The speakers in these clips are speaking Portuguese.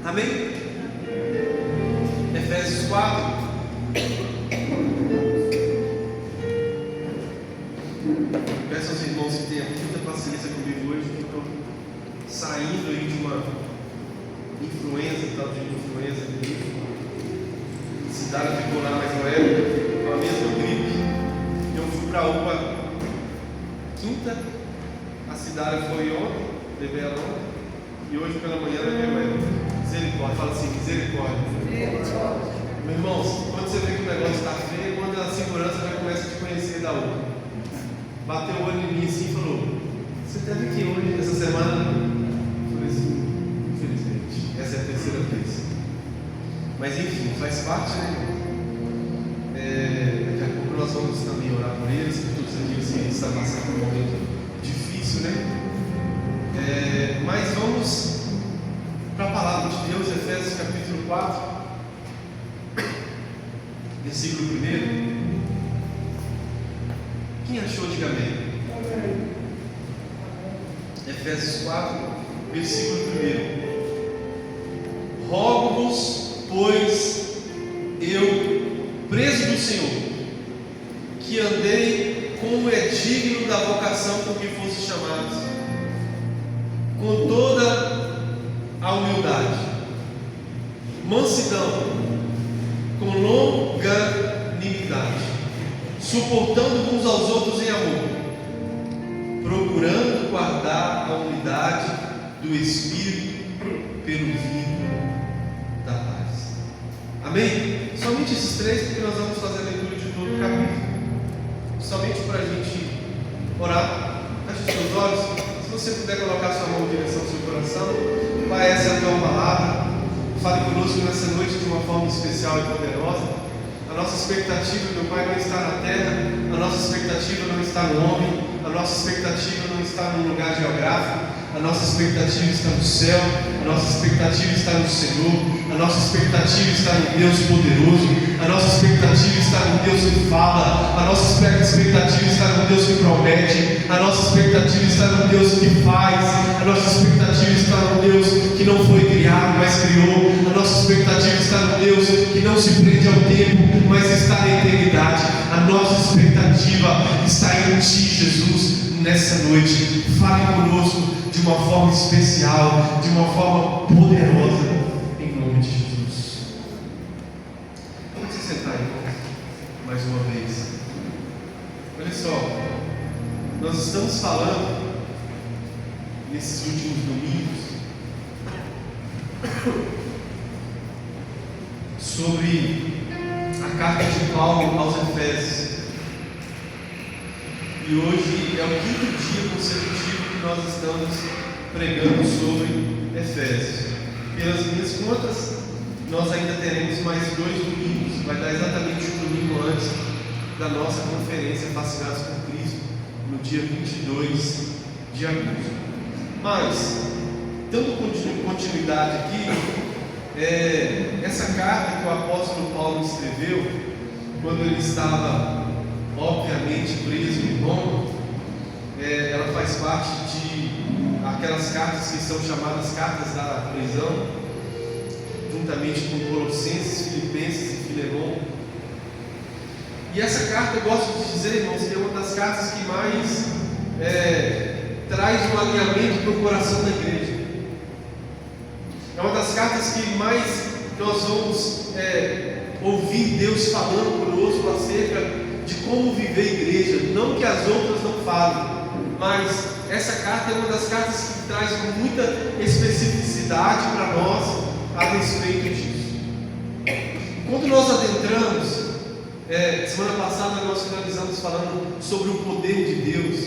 Amém? Efésios 4. Peço aos irmãos que tenham muita paciência comigo hoje, que estou saindo aí de uma influenza, tal de influenza, a cidade ficou lá mais uma época, com a mesma gripe. Eu fui para a UPA quinta, a cidade foi ontem, levei ela ontem, e hoje pela manhã levei ela. Misericórdia, fala assim, misericórdia. Meus irmãos, quando você vê que o negócio está feio, quando a segurança já começa a te conhecer da UPA. Bateu o olho em mim assim e falou: você esteve aqui hoje, essa semana? Eu falei assim: infelizmente, essa é a terceira vez. Mas enfim, faz parte, né? Daqui a pouco nós vamos também orar por eles, por todos aqueles que estão passando por um momento difícil, né? Mas vamos para a palavra de Deus, Efésios capítulo 4, versículo 1. Quem achou, diga amém. Efésios 4, versículo 1. Rogo-vos, pois, eu, preso do Senhor, que andei como é digno da vocação com que fosse chamados, com toda a humildade, mansidão, com longanimidade, suportando uns aos outros em amor, procurando guardar a unidade do Espírito pelo vínculo da paz. Amém? Somente esses três, porque nós vamos fazer a leitura de todo o capítulo. Somente para a gente orar. Feche os seus olhos. Se você puder colocar sua mão em direção ao seu coração, Pai, essa é a tua palavra. Fale conosco nessa noite de uma forma especial e poderosa. A nossa expectativa, meu Pai, não está na terra, a nossa expectativa não está no homem, a nossa expectativa não está num lugar geográfico, a nossa expectativa está no céu, a nossa expectativa está no Senhor, a nossa expectativa está no Deus poderoso, a nossa expectativa está no Deus que fala, a nossa expectativa está no Deus que promete, a nossa expectativa está no Deus que faz, a nossa expectativa está no Deus que não foi criado, mas criou, a nossa expectativa está no Deus que não se prende ao tempo, mas está na eternidade. A nossa expectativa está em Ti, Jesus. Nessa noite, fale conosco de uma forma especial, de uma forma poderosa, em nome de Jesus. Vamos se sentar, irmãos, mais uma vez. Olha só, nós estamos falando nesses últimos domingos sobre a carta de Paulo aos Efésios. E hoje é o quinto dia consecutivo que nós estamos pregando sobre Efésios. Pelas minhas contas, nós ainda teremos mais 2 domingos. Vai dar exatamente um domingo antes da nossa conferência Fascinados por Cristo, no dia 22 de agosto. Mas, dando continuidade aqui, essa carta que o apóstolo Paulo escreveu, quando ele estava obviamente preso em Roma, ela faz parte de aquelas cartas que são chamadas cartas da prisão, juntamente com Colossenses, Filipenses e Filemão. E essa carta, eu gosto de dizer, irmãos, que é uma das cartas que mais traz um alinhamento para o coração da igreja. É uma das cartas que mais nós vamos ouvir Deus falando conosco acerca de como viver a igreja. Não que as outras não falem, mas essa carta é uma das cartas que traz muita especificidade para nós a respeito disso. Quando nós adentramos, semana passada nós finalizamos falando sobre o poder de Deus,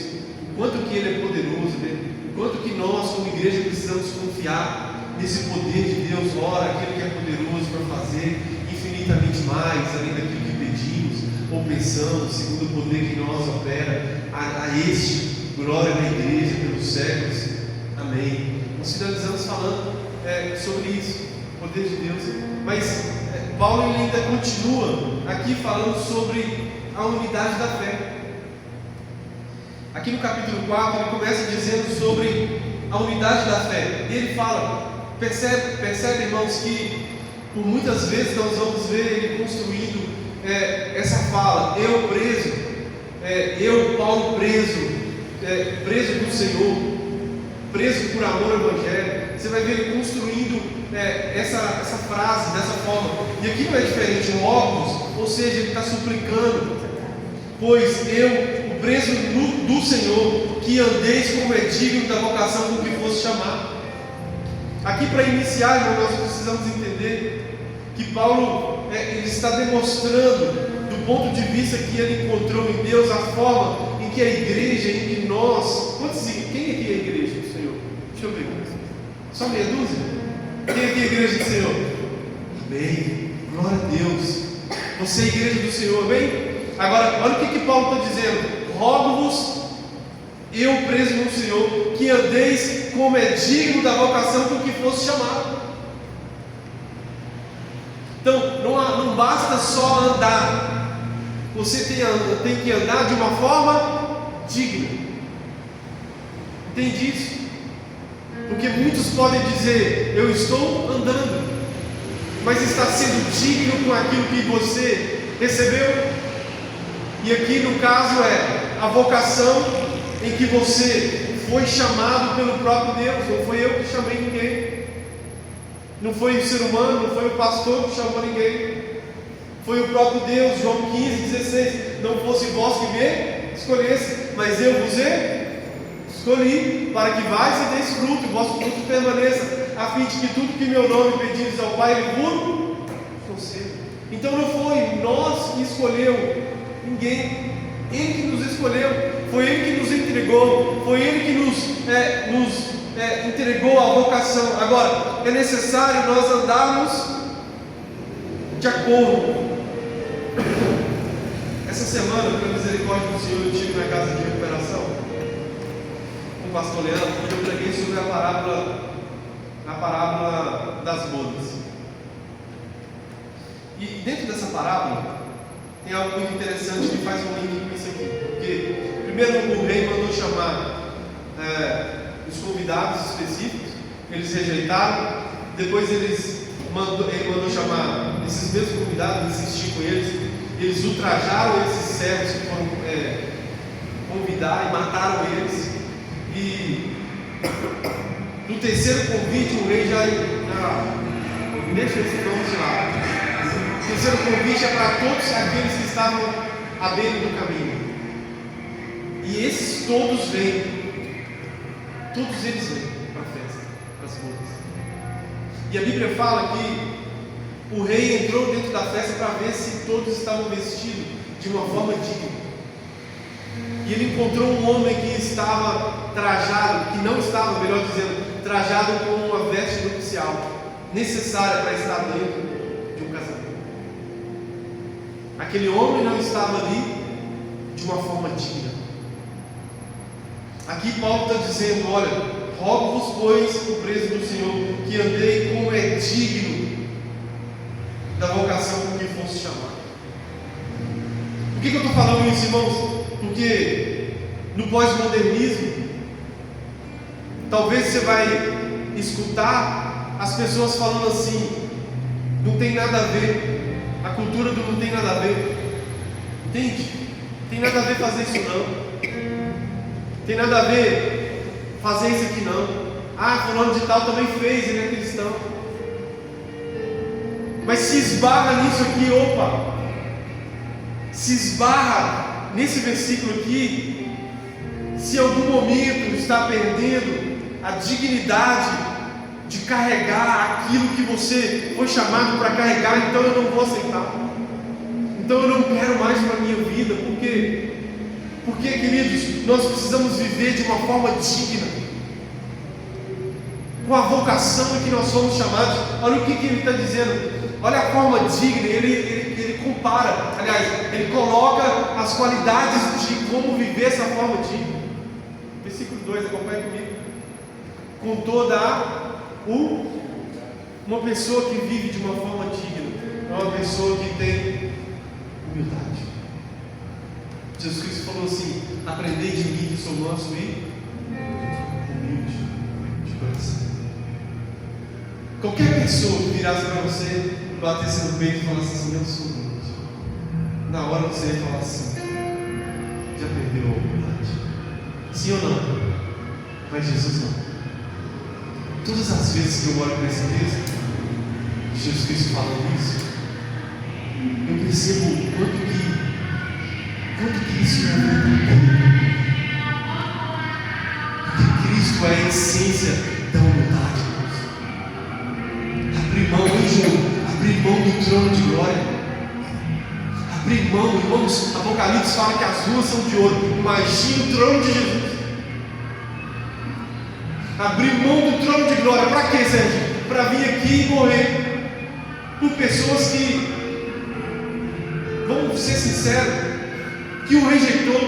o quanto que Ele é poderoso, né? O quanto que nós como igreja precisamos confiar nesse poder de Deus. Ora, aquele que é poderoso para fazer infinitamente mais, além daquilo que pedimos ou pensamos, segundo o poder que nós opera, a este glória na igreja pelos séculos. Amém. Nós finalizamos falando sobre isso, o poder de Deus. Mas Paulo ainda continua aqui falando sobre a unidade da fé. Aqui no capítulo 4 ele começa dizendo sobre a unidade da fé. Ele fala Percebe, irmãos, que por muitas vezes nós vamos ver ele construindo essa fala: eu preso, eu, Paulo, preso do Senhor, preso por amor ao Evangelho. Você vai ver ele construindo essa frase dessa forma. E aqui não é diferente, o óculos, ou seja, ele está suplicando: pois eu, o preso do Senhor, que andeis como é digno da vocação com que fosse chamado. Aqui, para iniciar, irmão, nós precisamos entender que Paulo ele está demonstrando, do ponto de vista que ele encontrou em Deus, a forma em que a igreja, em que nós... Quem aqui é a igreja do Senhor? Deixa eu ver. Só meia dúzia? Quem aqui é a igreja do Senhor? Amém. Glória a Deus. Você é a igreja do Senhor, amém? Agora, olha o que Paulo está dizendo: rogo-vos, eu preso no Senhor, que andeis como é digno da vocação com que fosse chamado. Então, não basta só andar, você tem que andar de uma forma digna. Entende isso? Porque muitos podem dizer: eu estou andando, mas está sendo digno com aquilo que você recebeu? E aqui no caso a vocação em que você foi chamado pelo próprio Deus. Não foi eu que chamei ninguém, não foi o ser humano, não foi o pastor que chamou ninguém, foi o próprio Deus. João 15,16: não fosse vós que me escolhesse, mas eu vos escolhi, para que vais e deis fruto, e vosso fruto permaneça, a fim de que tudo que meu nome pedires ao Pai, Ele vos conceda. Então não foi nós que escolheu ninguém, Ele que nos escolheu, foi Ele que nos entregou, foi Ele que nos entregou a vocação. Agora, é necessário nós andarmos de acordo. Essa semana, pela misericórdia do Senhor, eu estive na casa de recuperação com o pastor Leandro, e eu preguei sobre a parábola das bodas. E dentro dessa parábola tem algo muito interessante que faz um link com isso aqui. Porque primeiro o rei mandou chamar os convidados específicos, eles rejeitaram. Depois ele mandou chamar esses mesmos convidados, insistir com eles ultrajaram esses servos que foram convidar e mataram eles. E no terceiro convite o rei já deixa esse nome de lado. O terceiro convite é para todos aqueles que estavam à beira do caminho. E esses todos vêm. Todos eles vêm para a festa, para as bodas. E a Bíblia fala que o rei entrou dentro da festa para ver se todos estavam vestidos de uma forma digna. E ele encontrou um homem que estava trajado, que não estava, melhor dizendo, trajado com uma veste nupcial, necessária para estar dentro de um casamento. Aquele homem não estava ali de uma forma digna. Aqui Paulo está dizendo: olha, rogo-vos, pois, o preso do Senhor, que andei como é digno da vocação com que fosse chamado. Por que eu estou falando isso, irmãos? Porque no pós-modernismo, talvez você vai escutar as pessoas falando assim: não tem nada a ver, a cultura do não tem nada a ver. Entende? Tem nada a ver fazer isso não. Tem nada a ver fazer isso aqui não. Ah, fulano de tal também fez, ele é cristão. Mas se esbarra nisso aqui, se esbarra nesse versículo aqui, se em algum momento está perdendo a dignidade de carregar aquilo que você foi chamado para carregar, então eu não vou aceitar. Então eu não quero mais para a minha vida. Por quê? Porque, queridos, nós precisamos viver de uma forma digna, com a vocação em que nós somos chamados. Olha o que ele está dizendo. Olha a forma digna. Ele compara, aliás, ele coloca as qualidades de como viver essa forma digna. Versículo 2, acompanha comigo. Com toda uma pessoa que vive de uma forma digna é uma pessoa que tem humildade. Jesus Cristo falou assim: aprendei de mim que sou manso e humilde de coração. Qualquer pessoa que virasse para você, batesse no peito e falasse assim: eu sou humilde, na hora você ia falar assim: já perdeu a humildade. Sim ou não? Mas Jesus não. Todas as vezes que eu olho para esse texto, Jesus Cristo falando isso, eu percebo o quanto que isso é verdadeiro. Porque Cristo é a essência da humildade. Abrir mão, hein, João? Abrir mão do trono de glória. Abrir mão, irmãos. Apocalipse fala que as ruas são de ouro. Imagina o trono de Jesus. Abrir mão do trono de glória. Para quê, Sérgio? Para vir aqui e morrer por pessoas que, vamos ser sinceros, que o rejeitou,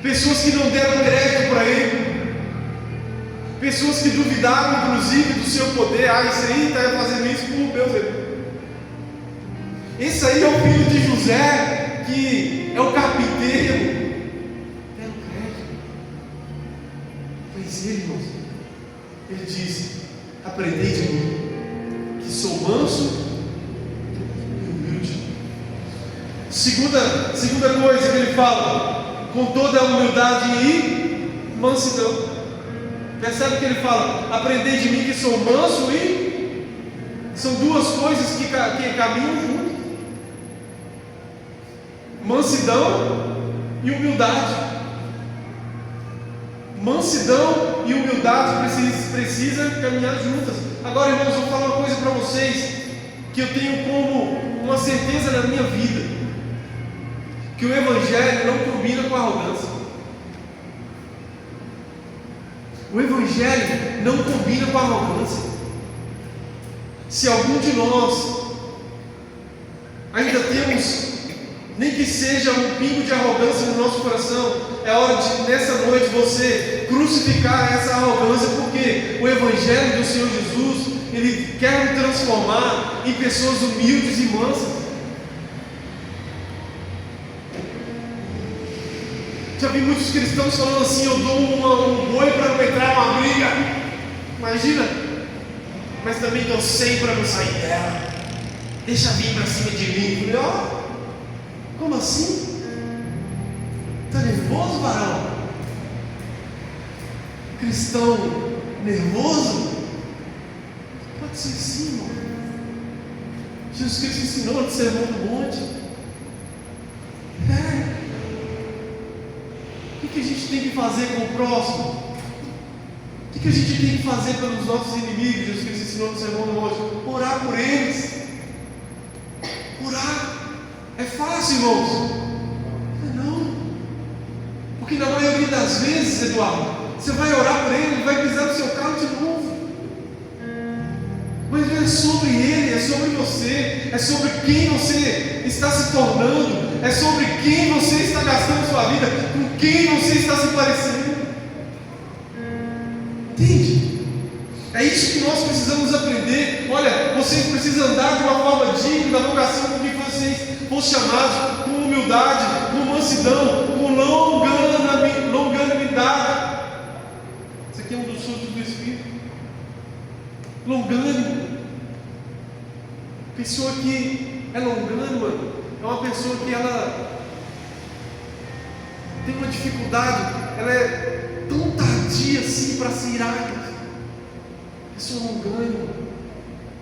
pessoas que não deram crédito para ele, pessoas que duvidaram inclusive do seu poder. Esse aí está fazendo isso por Deus. Esse aí é o filho de José, que é o carpinteiro. Deram crédito. Mas ele, irmãos, ele disse: aprendei de mim, que sou manso e humilde. Segunda coisa que ele fala: com toda a humildade e mansidão. Percebe que ele fala: aprendei de mim que sou manso e... São duas coisas que caminham juntos. Mansidão e humildade. Mansidão e humildade precisam caminhar juntas. Agora, irmãos, eu vou falar uma coisa para vocês que eu tenho como uma certeza na minha vida: que o Evangelho não combina com a arrogância. O Evangelho não combina com a arrogância. Se algum de nós ainda temos, nem que seja um pingo de arrogância no nosso coração, é hora de, nessa noite, você crucificar essa arrogância, porque o Evangelho do Senhor Jesus, Ele quer nos transformar em pessoas humildes e mansas. Já vi muitos cristãos falando assim: eu dou um boi para não entrar numa briga. Imagina. Mas também dou 100 para não sair dela. Deixa vir para cima de mim. Eu falei: como assim? Está nervoso, varão? Cristão nervoso? Pode ser sim, irmão. Jesus Cristo ensinou no Sermão do Monte. O que a gente tem que fazer com o próximo? O que a gente tem que fazer pelos nossos inimigos? Jesus Cristo ensinou no Sermão do Monte: orar por eles. Orar. É fácil, irmãos? Não. Porque na maioria das vezes, Eduardo, você vai orar por ele vai pisar no seu carro de novo. Mas não é sobre ele, é sobre você, é sobre quem você está se tornando, é sobre quem você está gastando sua vida, com quem você está se parecendo. Entende? É isso que nós precisamos aprender. Olha, vocês precisam andar de uma forma digna da vocação com que vocês foram chamados, com humildade, com mansidão, com longanimidade. Isso aqui é um dos frutos do Espírito. Longânimo. Pessoa que é longânima é uma pessoa que ela tem uma dificuldade, ela é tão tardia assim para se irar. Pessoa longânima.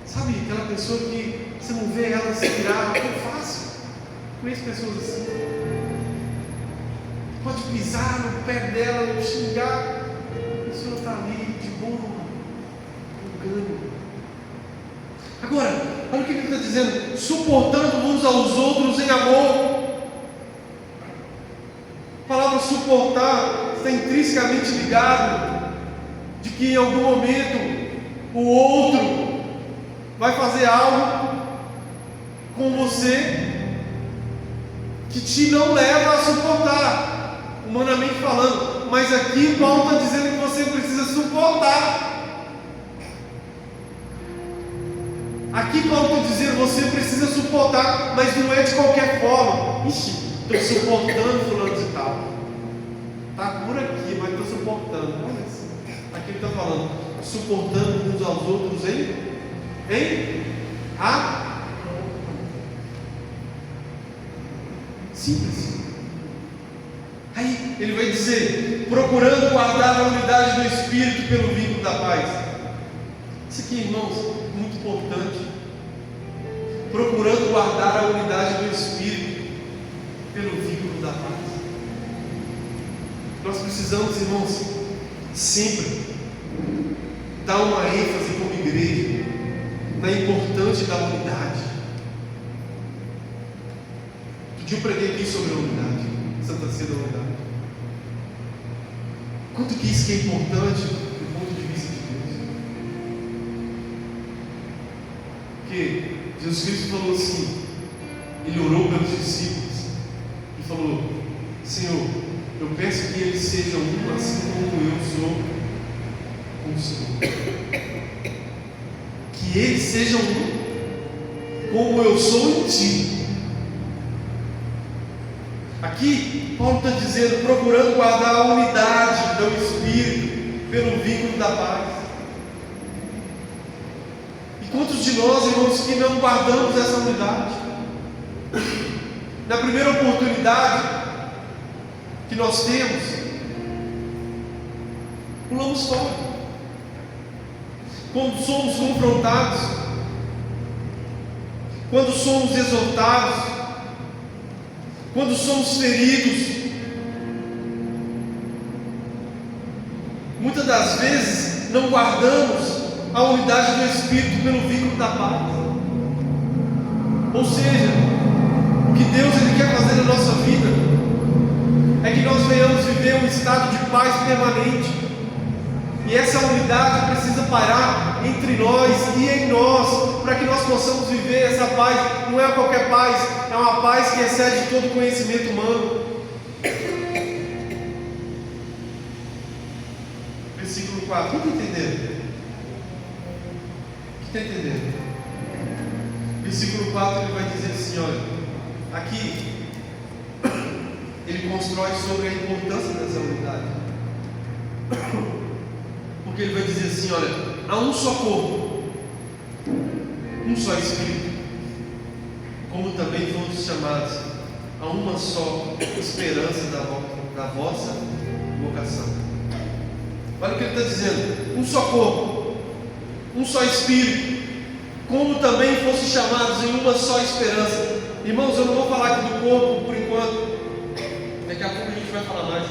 Sabe aquela pessoa que você não vê ela se irar tão fácil? Conheço pessoas assim. Pode pisar no pé dela, xingar, a pessoa está ali de boa. Agora, olha o que ele está dizendo: suportando uns aos outros em amor. A palavra suportar está intrinsecamente ligado de que em algum momento o outro vai fazer algo com você que te não leva a suportar, humanamente falando. Mas aqui Paulo está dizendo que você precisa suportar. Aqui Paulo está dizendo: você precisa suportar, mas não é de qualquer forma. Ixi, estou suportando fulano de tal. Está por aqui, mas estou suportando. Olha isso. Aqui ele está falando: suportando uns aos outros em simples. Aí ele vai dizer: procurando guardar a unidade do Espírito pelo vínculo da paz. Isso aqui, irmãos, é muito importante. Procurando guardar a unidade do Espírito pelo vínculo da paz. Nós precisamos, irmãos, sempre dar uma ênfase como igreja na importância da unidade. Um dia eu preguei aqui sobre a unidade, Santa Ceia da unidade. Quanto que isso que é importante do ponto de vista de Deus? Porque Jesus Cristo falou assim, Ele orou pelos discípulos e falou: Senhor, eu peço que eles sejam um assim como eu sou com o Senhor. Que eles sejam um como eu sou em Ti. Aqui, Paulo está dizendo, procurando guardar a unidade do Espírito pelo vínculo da paz. E quantos de nós, irmãos, que não guardamos essa unidade? Na primeira oportunidade que nós temos, pulamos fora. Quando somos confrontados, quando somos exortados, quando somos feridos, muitas das vezes não guardamos a unidade do Espírito pelo vínculo da paz. Ou seja, o que Deus Ele quer fazer na nossa vida é que nós venhamos viver um estado de paz permanente. E essa unidade precisa parar entre nós e em nós, para que nós possamos viver essa paz. Não é qualquer paz, é uma paz que excede todo conhecimento humano. Versículo 4, quem está entendendo? Quem está entendendo? Versículo 4 ele vai dizer assim, olha, aqui ele constrói sobre a importância dessa unidade. Porque ele vai dizer assim, olha, há um só corpo, um só Espírito, como também fomos chamados a uma só esperança da vossa vocação. Olha o que ele está dizendo: um só corpo, um só Espírito, como também fosse chamados em uma só esperança. Irmãos, eu não vou falar aqui do corpo por enquanto, daqui a pouco a gente vai falar mais,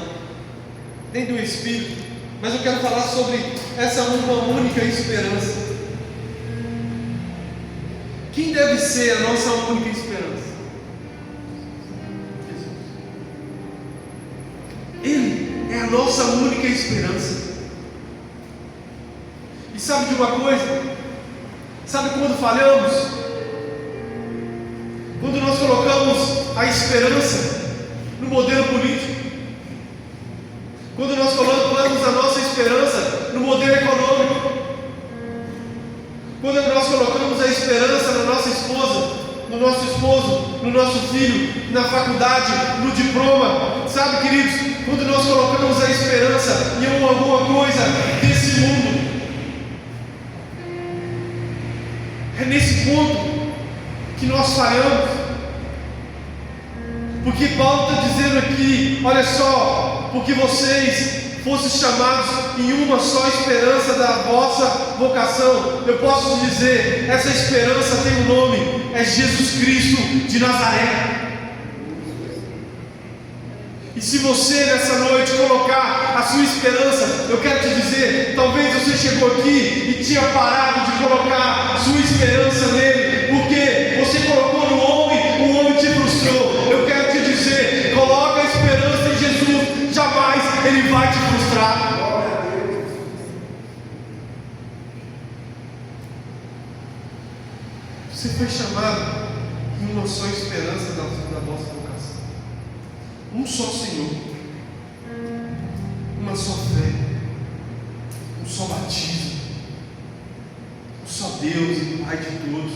nem do Espírito, mas eu quero falar sobre essa uma única esperança. Quem deve ser a nossa única esperança? Jesus. Ele é a nossa única esperança. E sabe de uma coisa? Sabe quando falhamos? Quando nós colocamos a esperança no modelo político. Quando nós colocamos a nossa esperança no modelo econômico. Quando nós colocamos a esperança na nossa esposa, no nosso esposo, no nosso filho, na faculdade, no diploma. Sabe, queridos, quando nós colocamos a esperança em alguma coisa desse mundo, é nesse ponto que nós falhamos. Porque Paulo está dizendo aqui, olha só, porque vocês fossem chamados em uma só esperança da vossa vocação. Eu posso dizer, essa esperança tem um nome, é Jesus Cristo de Nazaré. E se você nessa noite colocar a sua esperança, eu quero te dizer, talvez você chegou aqui e tinha parado de colocar a sua esperança nele, porque você colocou no homem, o homem te frustrou. Eu quero te dizer, coloca a esperança em Jesus, jamais ele vai te frustrar. Você foi chamado em uma só esperança da vossa vocação. Um só Senhor, uma só fé, um só batismo, um só Deus e Pai de todos,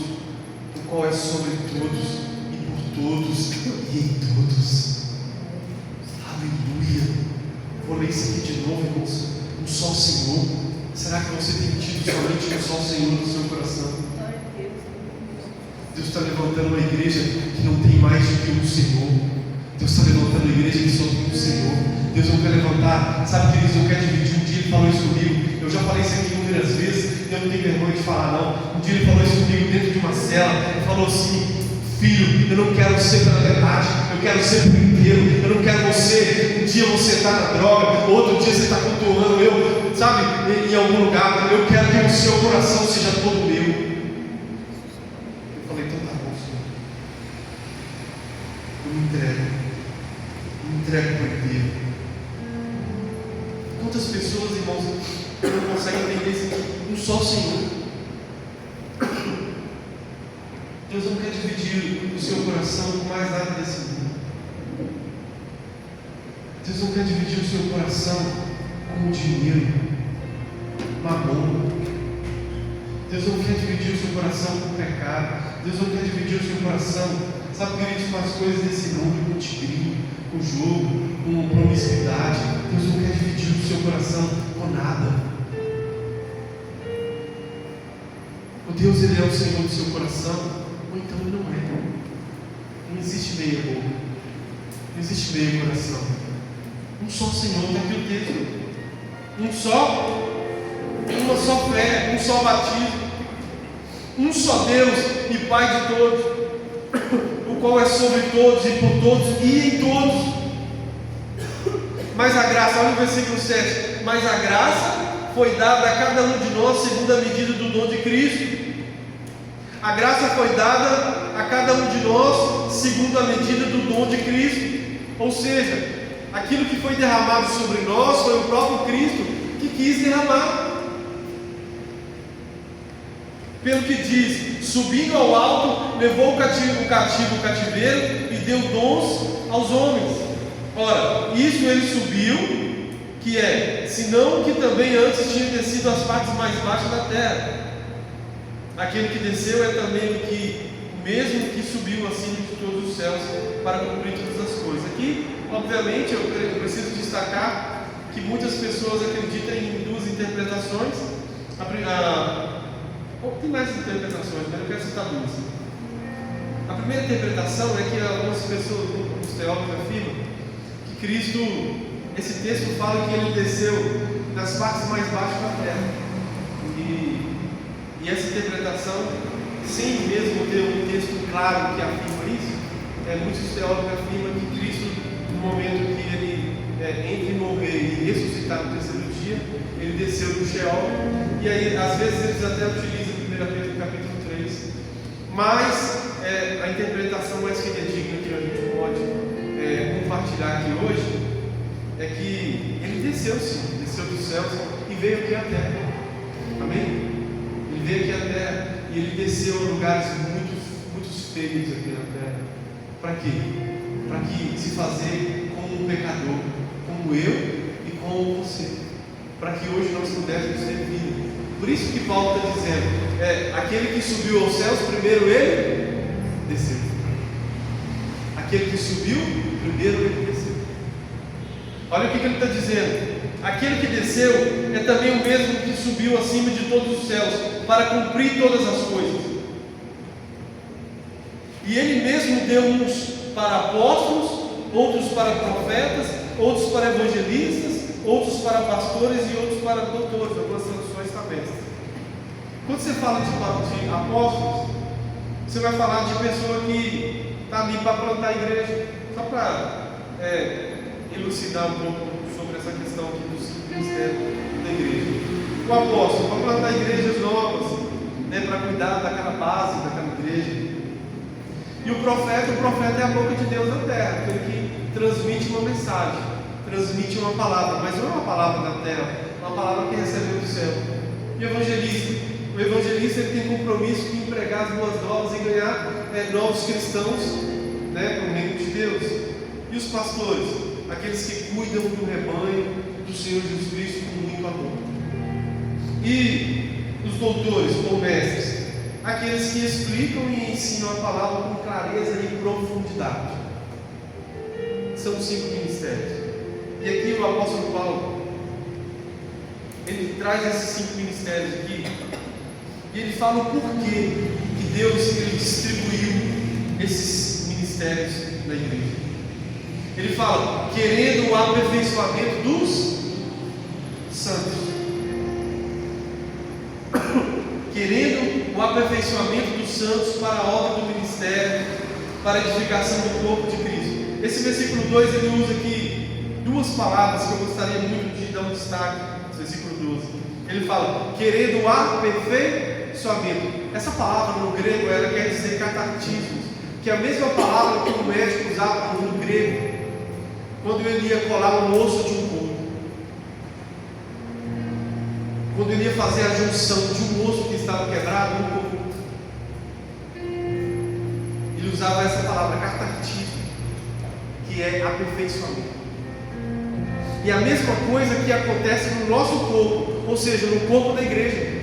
o qual é sobre todos e por todos e em todos. Aleluia. Vou ler isso aqui de novo, irmãos. Um só Senhor, Será que você tem tido somente um só Senhor no seu coração? Deus está levantando uma igreja que não tem mais do que um Senhor. Deus está levantando uma igreja que só tem um Senhor. Deus não quer levantar, sabe, queridos, não quer dividir. Um dia Ele falou isso comigo. Eu já falei isso aqui inúmeras vezes, eu não tenho vergonha de falar não. Um dia Ele falou isso comigo dentro de uma cela. Ele falou assim: filho, eu não quero ser pela metade, eu quero ser por inteiro. Eu não quero você, um dia você está na droga, outro dia você está cultuando eu, sabe, em algum lugar. Eu quero que o seu coração seja todo meu. Eu falei: então tá bom, Senhor, eu me entrego por inteiro. Quantas pessoas, irmãos, não conseguem entender isso? Um só Senhor. Deus não quer dividir o seu coração com mais nada desse mundo. Deus não quer dividir o seu coração com o dinheiro, mamão. Deus não quer dividir o seu coração com o pecado. Deus não quer dividir o seu coração, sabe, queridos, com as coisas desse mundo, com tigrinho, com jogo, com promiscuidade. Deus não quer dividir o seu coração com nada. O Deus, Ele é o Senhor do seu coração, ou então Ele não é. Não existe meia boca, não existe meio coração. Um só Senhor, está aqui o texto. Uma só fé, um só batismo, um só Deus e Pai de todos, o qual é sobre todos e por todos e em todos. Mas a graça, olha o versículo 7, mas a graça foi dada a cada um de nós segundo a medida do dom de Cristo. A graça foi dada a cada um de nós segundo a medida do dom de Cristo. Ou seja, aquilo que foi derramado sobre nós foi o próprio Cristo que quis derramar. Pelo que diz: subindo ao alto, levou o cativo o cativeiro e deu dons aos homens. Ora, isso ele subiu, que é, senão que também antes tinha descido às partes mais baixas da terra. Aquele que desceu é também o mesmo que subiu acima de todos os céus para cumprir todas as coisas. Aqui, obviamente, eu preciso destacar que muitas pessoas acreditam em duas interpretações. Tem mais interpretações, mas eu quero citar duas. A primeira interpretação é que algumas pessoas, alguns teólogos afirmam que Cristo, esse texto fala que Ele desceu nas partes mais baixas da terra. E essa interpretação, sem mesmo ter um texto claro que afirma isso, muitos teólogos afirmam que Cristo, no momento que Ele entre morrer e ressuscitar no terceiro dia, Ele desceu do Sheol. E aí, às vezes, eles até utilizam 1 Pedro capítulo 3, mas a interpretação mais fidedigna que a gente pode compartilhar aqui hoje é que Ele desceu sim, desceu dos céus e veio aqui à terra. Amém? Ele veio aqui à terra e Ele desceu a lugares muito feios aqui na terra. Para quê? Para que se fazer como um pecador, como eu e como você, para que hoje nós pudéssemos ter vida. Por isso que Paulo está dizendo, aquele que subiu aos céus, primeiro ele desceu. Aquele que subiu, primeiro ele desceu. Olha o que ele está dizendo. Aquele que desceu é também o mesmo que subiu acima de todos os céus, para cumprir todas as coisas. E ele mesmo deu uns para apóstolos, outros para profetas, outros para evangelistas, outros para pastores e outros para doutores. Algumas traduções também. Quando você fala de apóstolos, você vai falar de pessoa que está ali para plantar a igreja. Só para elucidar um pouco sobre essa questão aqui do ministério da igreja. O apóstolo para plantar igrejas novas, para cuidar daquela base, daquela igreja. E o profeta é a boca de Deus na terra, aquele que transmite uma mensagem, transmite uma palavra, mas não é uma palavra da terra, é uma palavra que recebeu do céu. E o evangelista ele tem compromisso de empregar as boas novas e ganhar novos cristãos para o reino de Deus. E os pastores, aqueles que cuidam do rebanho do Senhor Jesus Cristo com muito amor. E os doutores ou mestres, aqueles que explicam e ensinam a palavra com clareza e profundidade. São 5 ministérios. E aqui o apóstolo Paulo, ele traz esses 5 ministérios aqui, e ele fala o porquê que Deus ele distribuiu esses ministérios na igreja. Ele fala, querendo o aperfeiçoamento dos santos. Querendo o aperfeiçoamento dos santos para a obra do ministério, para a edificação do corpo de Cristo. Esse versículo 2 ele usa aqui 2 palavras que eu gostaria muito de dar um destaque. Versículo 12. Ele fala, querendo o aperfeiçoamento. Essa palavra no grego ela quer dizer catartismos, que é a mesma palavra que o médico usava no grego quando ele ia colar um osso de um corpo, quando ele ia fazer a junção de um osso que estava quebrado no corpo. Ele usava essa palavra catartismo, que é aperfeiçoamento. E a mesma coisa que acontece no nosso corpo, ou seja, no corpo da igreja.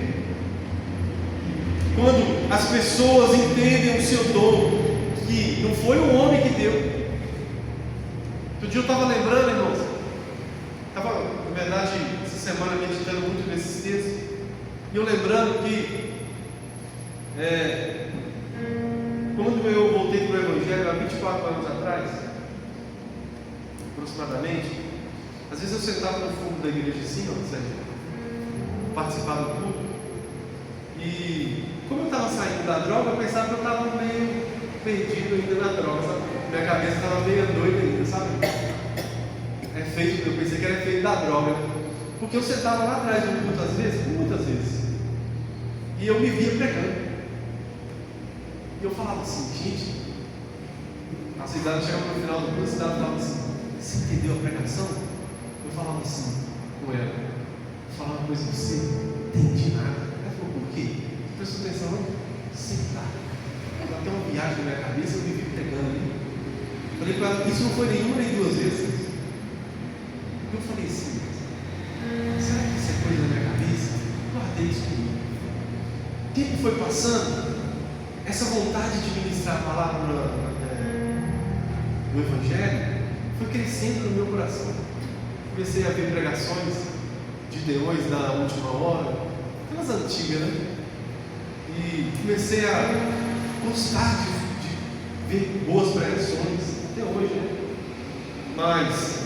Quando as pessoas entendem o seu dom, que não foi o homem que deu. Outro dia eu estava lembrando, irmãos, estava, na verdade, essa semana meditando muito nesses textos, e eu lembrando que quando eu voltei para o Evangelho há 24 anos atrás, aproximadamente, às vezes eu sentava no fundo da igreja assim, participava do culto, e como eu estava saindo da droga, eu pensava que eu estava meio perdido ainda na droga, sabe? Minha cabeça estava meio doida ainda, sabe? Eu pensei que era efeito da droga, porque eu sentava lá atrás do culto às vezes, muitas vezes, e eu me via pregando, e eu falava assim, gente, a cidade chegava no final do culto, a cidade falava assim, você entendeu a pregação? Eu falava assim com ela, eu falava uma coisa para você, não entendi nada. Ela falou, por quê? Prestou atenção, não? Sentado. Até uma viagem na minha cabeça, eu me vi pregando ali. Falei para ela, isso não foi nenhuma nem 2 vezes. Eu falei assim, será que isso é coisa da minha cabeça? Guardei isso comigo. O tempo foi passando, essa vontade de ministrar a palavra no Evangelho foi crescendo no meu coração. Comecei a ver pregações de deões da última hora, aquelas antigas, né? E comecei a gostar de ver boas pregações, até hoje, né? Mas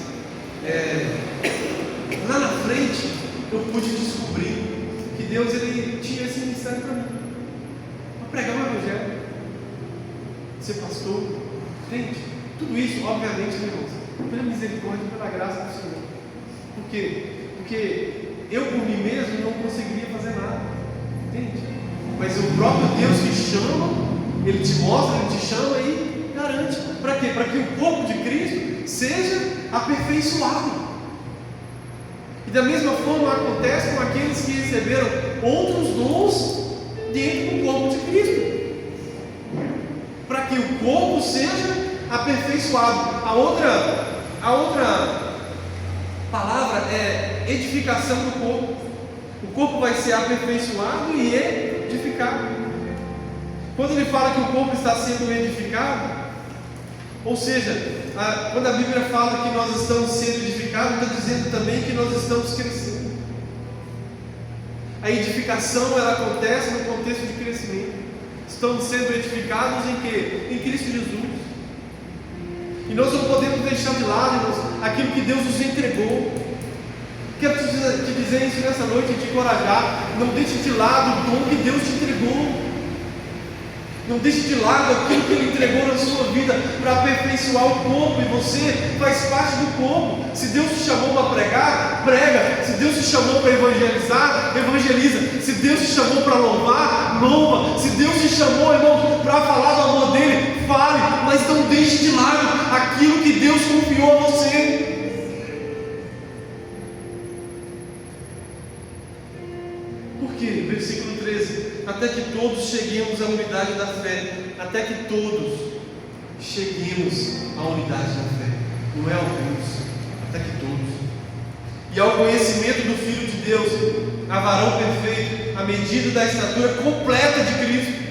lá na frente eu pude descobrir que Deus ele tinha esse ministério para mim, para pregar o Evangelho, ser pastor, entende? Tudo isso, obviamente, irmãos, pela misericórdia e pela graça do Senhor. Por quê? Porque eu por mim mesmo não conseguiria fazer nada, entende? Mas o próprio Deus que chama, Ele te mostra, Ele te chama e garante. Para quê? Para que o corpo de Cristo seja aperfeiçoado. E da mesma forma acontece com aqueles que receberam outros dons dentro do corpo de Cristo, para que o corpo seja aperfeiçoado. A outra palavra é edificação do corpo. O corpo vai ser aperfeiçoado e edificado. Quando ele fala que o corpo está sendo edificado, ou seja, quando a Bíblia fala que nós estamos sendo edificados, está dizendo também que nós estamos crescendo. A edificação ela acontece no contexto de crescimento. Estamos sendo edificados em quê? Em Cristo Jesus. E nós não podemos deixar de lado, irmãos, aquilo que Deus nos entregou. Quero te dizer isso nessa noite e te encorajar. Não deixe de lado o dom que Deus te entregou. Não deixe de lado aquilo que Ele entregou na sua vida para aperfeiçoar o corpo. E você faz parte do corpo. Se Deus te chamou para pregar, prega. Se Deus te chamou para evangelizar, evangeliza. Se Deus te chamou para louvar, louva. Se Deus te chamou, irmão, para falar do amor dEle, fale. Mas não deixe de lado aquilo que Deus confiou a você. Por quê? Versículo 13. Até que todos cheguemos à unidade da fé. Até que todos cheguemos à unidade da fé. Não é alguns, até que todos. E ao conhecimento do Filho de Deus, a varão perfeito, à medida da estatura completa de Cristo.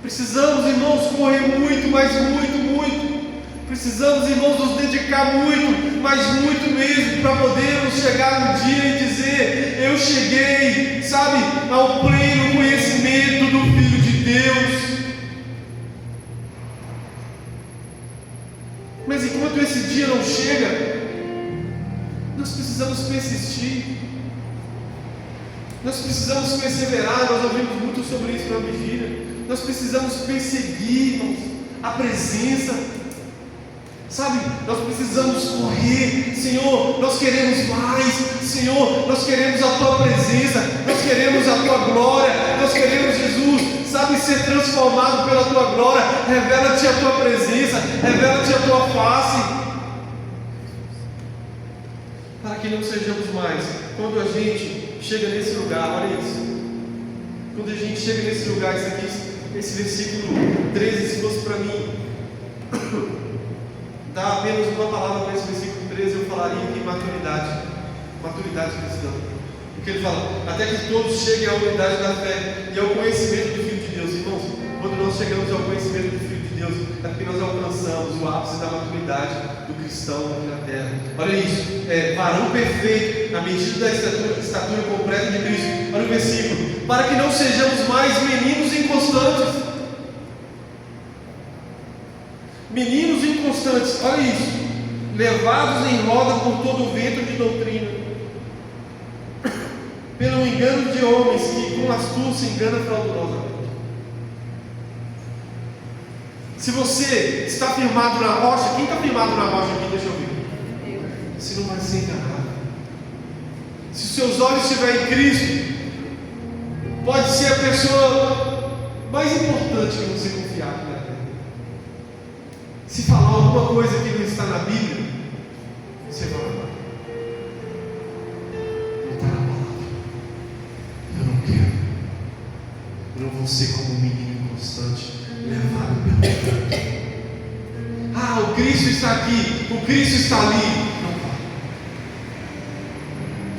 Precisamos, irmãos, correr muito, mas muito, muito, Precisamos, irmãos, nos dedicar muito, mas muito mesmo, para podermos chegar um dia e dizer: eu cheguei, sabe, ao pleno conhecimento do Filho de Deus. Mas enquanto esse dia não chega, nós precisamos persistir, nós precisamos perseverar. Nós ouvimos muito sobre isso na vigília. Nós precisamos perseguir, irmãos, a presença, sabe? Nós precisamos correr. Senhor, nós queremos mais. Senhor, nós queremos a Tua presença, nós queremos a Tua glória, nós queremos, Jesus, sabe, ser transformado pela Tua glória. Revela-te a Tua presença, revela-te a Tua face, para que não sejamos mais, quando a gente chega nesse lugar, olha isso, quando a gente chega nesse lugar, isso aqui, esse versículo 13, se fosse para mim dar apenas uma palavra para esse versículo 13, eu falaria que maturidade cristã. Porque ele fala: até que todos cheguem à unidade da fé e ao conhecimento do Filho de Deus. Irmãos, quando nós chegamos ao conhecimento do Filho de Deus, é porque nós alcançamos o ápice da maturidade do cristão aqui na terra. Olha isso, varão perfeito, na medida da estatura completa de Cristo. Olha o versículo: para que não sejamos mais meninos inconstantes. Meninos inconstantes, olha isso, levados em roda por todo o vento de doutrina, pelo engano de homens que com astúcia enganam fraudulosamente. Se você está firmado na rocha, quem está firmado na rocha aqui? Deixa eu ver. Você não vai ser enganado. Se os seus olhos estiverem em Cristo, pode ser a pessoa mais importante que você confiar aqui na terra. Se falar alguma coisa que não está na Bíblia, você vai lá. Não está na palavra. Eu não quero. Eu não vou ser como um menino inconstante, levado pelo vento. Ah, o Cristo está aqui, o Cristo está ali. Não vai.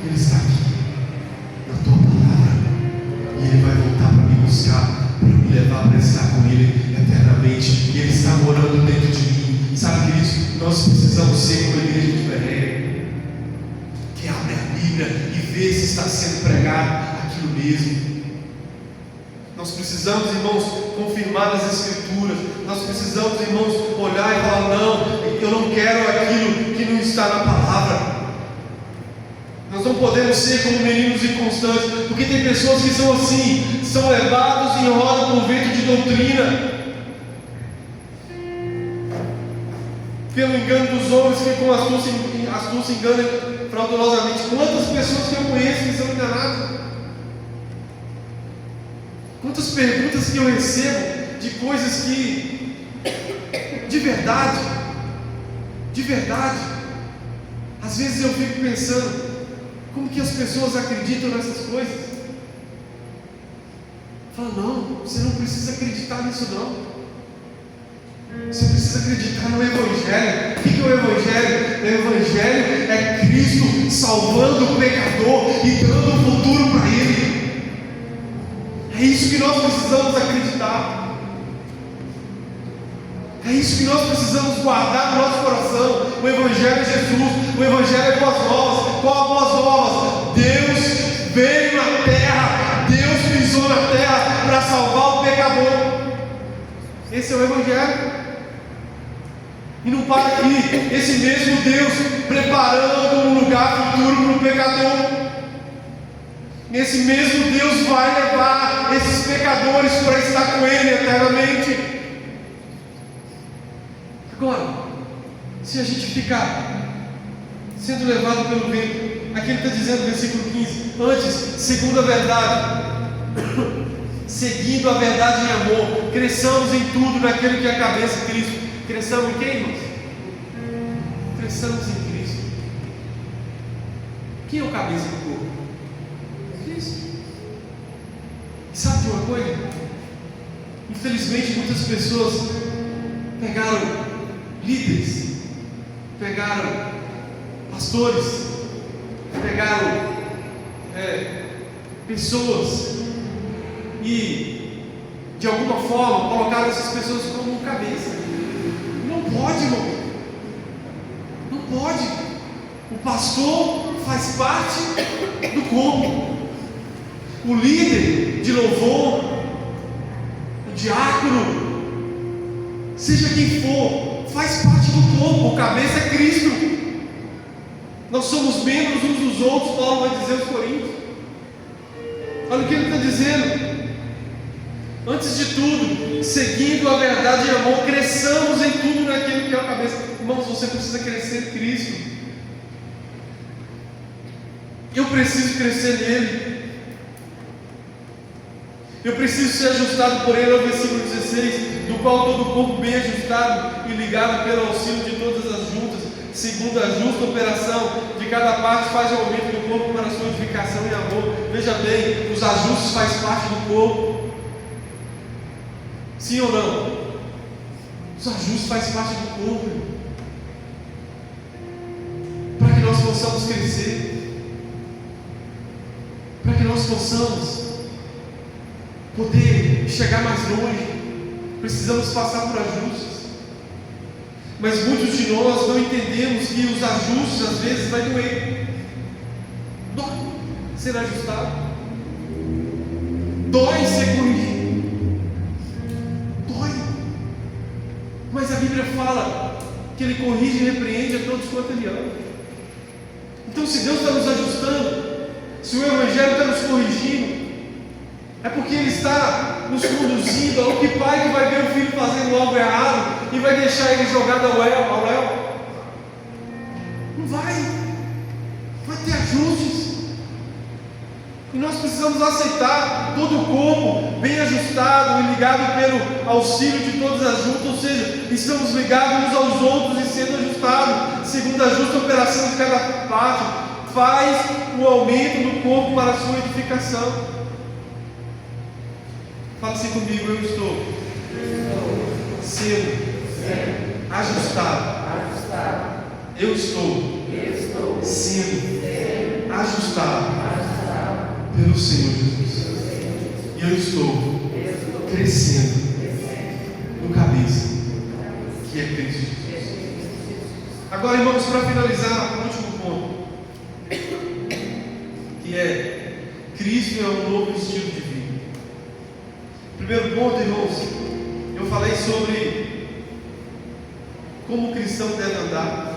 Ele está aqui, na tua palavra. E Ele vai voltar para me buscar, para me levar para estar com Ele eternamente. E Ele está morando dentro de mim. Sabe, queridos, nós precisamos ser como a igreja de Belém, que abre a Bíblia e vê se está sendo pregado aquilo mesmo. Nós precisamos, irmãos, confirmar as Escrituras. Nós precisamos, irmãos, olhar e falar: não, eu não quero aquilo que não está na palavra. Nós não podemos ser como meninos inconstantes, porque tem pessoas que são assim, são levados em roda por vento de doutrina, pelo engano dos homens que com astúcia enganam fraudulosamente. Quantas pessoas que eu conheço que são enganadas? Quantas perguntas que eu recebo de coisas que, de verdade, às vezes eu fico pensando: como que as pessoas acreditam nessas coisas? Fala: não, você não precisa acreditar nisso não. Você precisa acreditar no Evangelho. O que é o Evangelho? O Evangelho é Cristo salvando o pecador e dando um futuro para ele. É isso que nós precisamos acreditar. É isso que nós precisamos guardar no nosso coração. O Evangelho é Jesus. O Evangelho é boas novas. Qual a boas novas? Deus veio na terra. Deus pisou na terra para salvar o pecador. Esse é o Evangelho. E não para aqui. Esse mesmo Deus preparando um lugar futuro para o pecador. Esse mesmo Deus vai levar esses pecadores para estar com Ele eternamente. Agora, se a gente ficar sendo levado pelo vento, aqui ele está dizendo no versículo 15: antes, segundo a verdade, seguindo a verdade em amor, cresçamos em tudo naquele que é a cabeça, Cristo. Cresçamos em quem, irmãos? Cresçamos em Cristo. Quem é o cabeça do corpo? Cristo. E sabe de uma coisa? Infelizmente muitas pessoas pegaram líderes, pegaram pastores, pegaram pessoas e de alguma forma colocaram essas pessoas como cabeça. Não pode, irmão. Não pode. O pastor faz parte do corpo. O líder de louvor, o diácono, seja quem for, faz parte do corpo. O cabeça é Cristo. Nós somos membros uns dos outros, Paulo vai dizer aos Coríntios. Olha o que ele está dizendo. Antes de tudo, seguindo a verdade e amor, cresçamos em tudo naquilo que é a cabeça. Irmãos, você precisa crescer em Cristo. Eu preciso crescer nele. Eu preciso ser ajustado por ele, é o versículo 16, do qual todo o corpo bem ajustado e ligado pelo auxílio de todas as juntas, segundo a justa operação de cada parte, faz o aumento do corpo para a sua edificação e amor. Veja bem, os ajustes fazem parte do corpo. Sim ou não? Os ajustes fazem parte do corpo. Para que nós possamos crescer, para que nós possamos poder chegar mais longe, precisamos passar por ajustes. Mas muitos de nós não entendemos que os ajustes às vezes vai doer. Dói ser ajustado, dói ser corrigido, dói. Mas a Bíblia fala que Ele corrige e repreende a todos quanto Ele ama. Então, se Deus está nos ajustando, se o Evangelho está nos corrigindo, é porque Ele está nos conduzindo ao que pai que vai ver o filho fazendo algo errado e vai deixar ele jogado ao léu? Não vai. Vai ter ajustes. E nós precisamos aceitar todo o corpo bem ajustado e ligado pelo auxílio de todas as juntas, ou seja, estamos ligados uns aos outros e sendo ajustados, segundo a justa operação de cada parte, faz o aumento do corpo para a sua edificação. Fala assim comigo, eu estou sendo ajustado. Eu estou sendo ajustado pelo Senhor Jesus. E eu estou crescendo no cabeça, que é Cristo Jesus. Agora, irmãos, para finalizar, o último ponto, que é: Cristo é um novo estilo de vida. Primeiro ponto, irmãos, eu falei sobre como o cristão deve andar.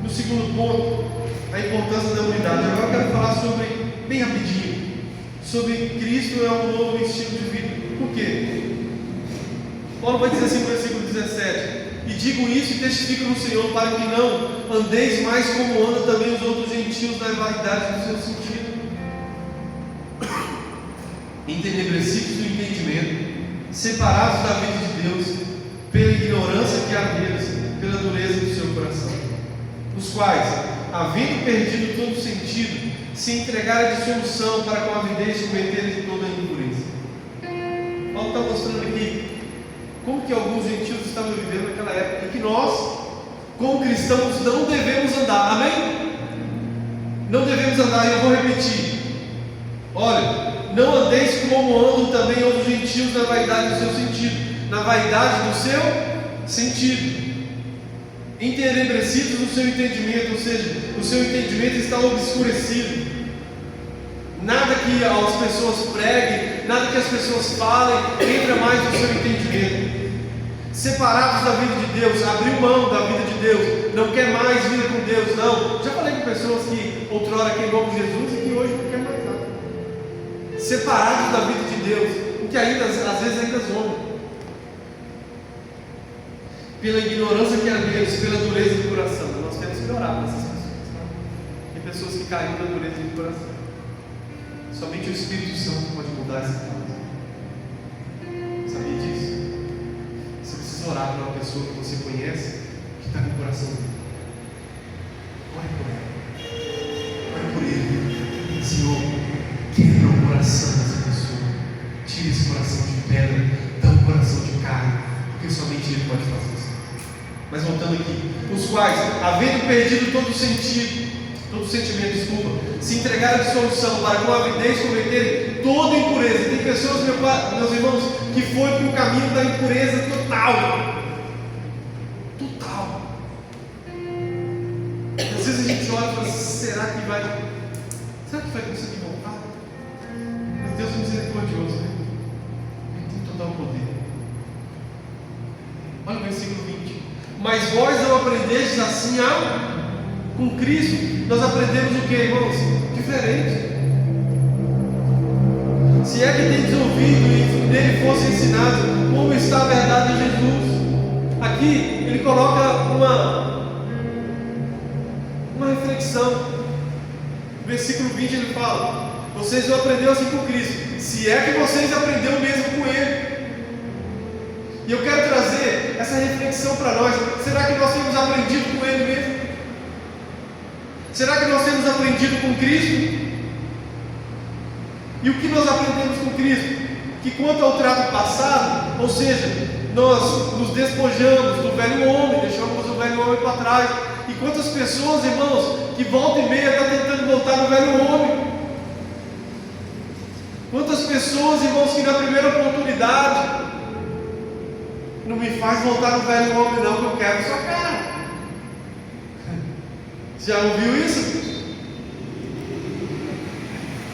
No segundo ponto, a importância da unidade. Agora eu quero falar sobre, bem rapidinho, sobre Cristo é um novo estilo de vida. Por quê? Paulo vai dizer assim no versículo 17: e digo isso e testifico no Senhor, para que não andeis mais como andam também os outros gentios na vaidade do seu sentido, entenebrecidos do entendimento, separados da vida de Deus, pela ignorância que há neles, pela dureza do seu coração, os quais, havendo perdido todo sentido, se entregaram à dissolução para com avidez cometerem de toda a impureza. Paulo está mostrando aqui como que alguns gentios estavam vivendo naquela época, e que nós, como cristãos, não devemos andar. Amém? Não devemos andar, e eu vou repetir. Olha, não andeis como andam também outros gentios na vaidade do seu sentido, na vaidade do seu sentido, entenebrecidos no seu entendimento, ou seja, o seu entendimento está obscurecido. Nada que as pessoas preguem, nada que as pessoas falem entra mais no seu entendimento. Separados da vida de Deus, abriu mão da vida de Deus, não quer mais vida com Deus, não. Já falei com pessoas que outrora queimou com Jesus e que hoje não quer mais nada. Separados da vida de Deus, o que ainda, às vezes ainda zombam, pela ignorância que há neles, pela dureza do coração. Nós temos que orar para essas pessoas, tá? Tem pessoas que caíram na dureza do coração. Somente o Espírito Santo pode mudar essa causa. Sabia disso? Você precisa orar para uma pessoa que você conhece, que está com o coração duro. Ore por ela. Ore por ele. Senhor, quebra o coração dessa pessoa. Tira esse coração de pedra, dá um coração de carne, porque somente Ele pode fazer isso. Mas voltando aqui, os quais, havendo perdido todo o sentido, todo o sentimento, desculpa, se entregaram à dissolução, para com avidez cometerem toda impureza. Tem pessoas, meus irmãos, que foi para o caminho da impureza total. será que vai conseguir voltar? Mas Deus é misericordioso, né? Ele tem total poder. Olha o versículo 20. Mas vós não aprendestes assim com Cristo. Nós aprendemos o que, irmãos? Diferente. Se é que tendes ouvido e nele fosse ensinado como está a verdade de Jesus. Aqui ele coloca uma reflexão. No versículo 20 ele fala: vocês não aprenderam assim com Cristo, se é que vocês aprenderam mesmo com Ele. E eu quero trazer essa reflexão para nós. Será que nós temos aprendido com Ele mesmo? Será que nós temos aprendido com Cristo? E o que nós aprendemos com Cristo? Que quanto ao trato passado, ou seja, nós nos despojamos do velho homem, deixamos o velho homem para trás. E quantas pessoas, irmãos, que volta e meia estão tentando voltar no velho homem? Quantas pessoas, irmãos, que na primeira oportunidade não me faz voltar no velho homem não, que eu quero sua cara. Já ouviu isso?